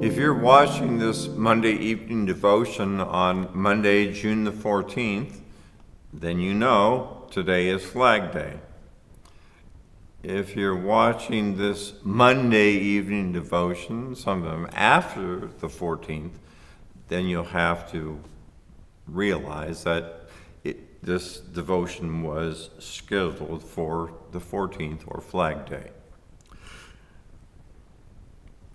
If you're watching this Monday evening devotion on Monday, June the 14th, then you know today is Flag Day. If you're watching this Monday evening devotion, some of them after the 14th, then you'll have to realize that this devotion was scheduled for the 14th or Flag Day.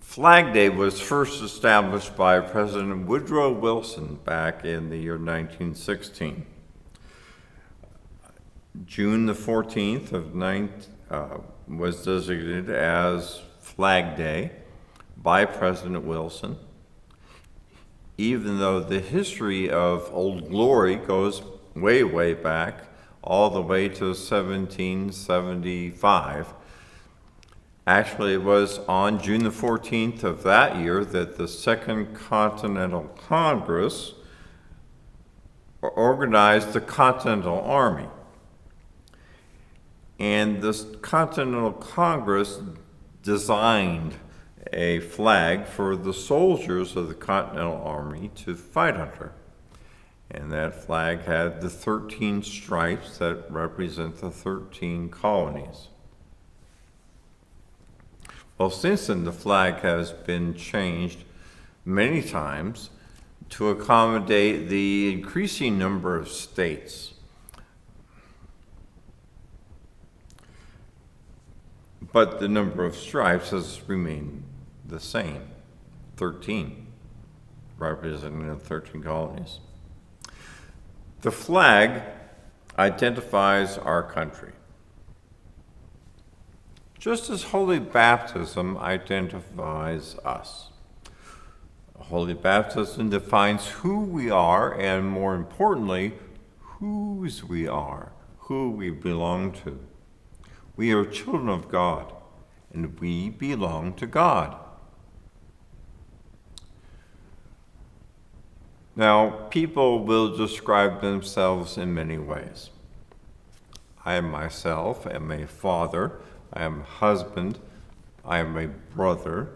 Flag Day was first established by President Woodrow Wilson back in the year 1916. June the 14th was designated as Flag Day by President Wilson, even though the history of Old Glory goes way, way back, all the way to 1775. Actually, it was on June the 14th of that year that the Second Continental Congress organized the Continental Army. And this Continental Congress designed a flag for the soldiers of the Continental Army to fight under. And that flag had the 13 stripes that represent the 13 colonies. Well, since then, the flag has been changed many times to accommodate the increasing number of states. But the number of stripes has remained the same, 13, representing the 13 colonies. The flag identifies our country, just as Holy Baptism identifies us. Holy Baptism defines who we are, and more importantly, whose we are, who we belong to. We are children of God, and we belong to God. Now, people will describe themselves in many ways. I myself am a father, I am a husband, I am a brother.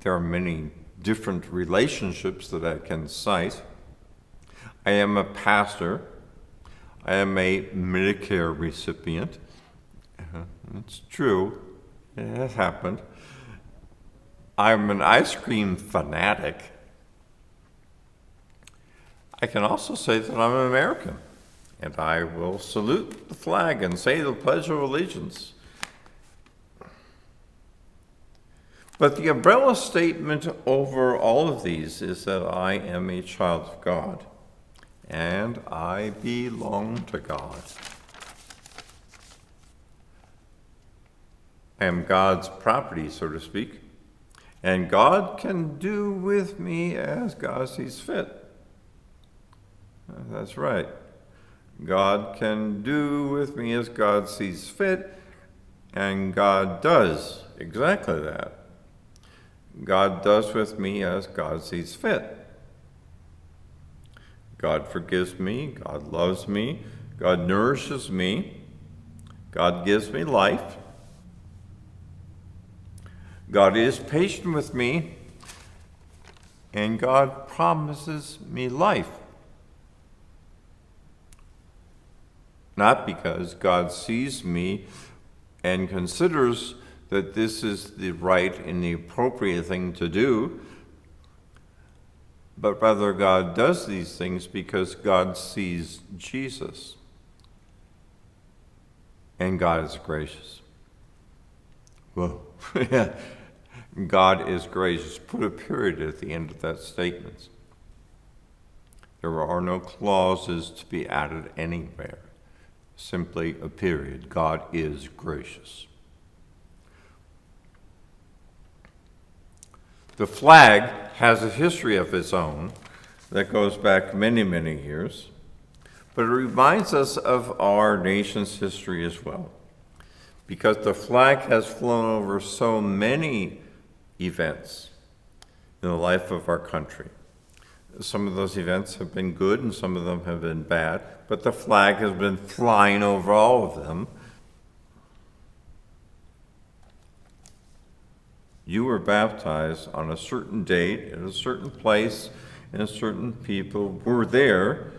There are many different relationships that I can cite. I am a pastor. I am a Medicare recipient. It's true. It has happened. I'm an ice cream fanatic. I can also say that I'm an American, and I will salute the flag and say the Pledge of Allegiance. But the umbrella statement over all of these is that I am a child of God, and I belong to God. I am God's property, so to speak, and God can do with me as God sees fit. That's right. God can do with me as God sees fit, and God does exactly that. God does with me as God sees fit. God forgives me, God loves me, God nourishes me, God gives me life. God is patient with me, and God promises me life. Not because God sees me and considers that this is the right and the appropriate thing to do, but rather God does these things because God sees Jesus. And God is gracious. Whoa. God is gracious. Put a period at the end of that statement. There are no clauses to be added anywhere. Simply a period. God is gracious. The flag has a history of its own that goes back many, many years, but it reminds us of our nation's history as well, because the flag has flown over so many events in the life of our country. Some of those events have been good and some of them have been bad, but the flag has been flying over all of them. You were baptized on a certain date, at a certain place, and certain people were there,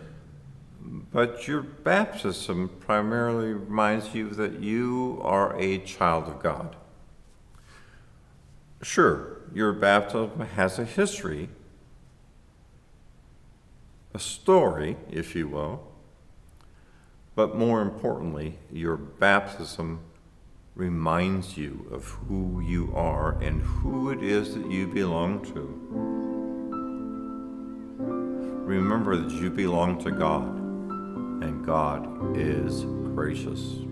but your baptism primarily reminds you that you are a child of God. Sure, your baptism has a history, a story, if you will, but more importantly, your baptism reminds you of who you are and who it is that you belong to. Remember that you belong to God, and God is gracious.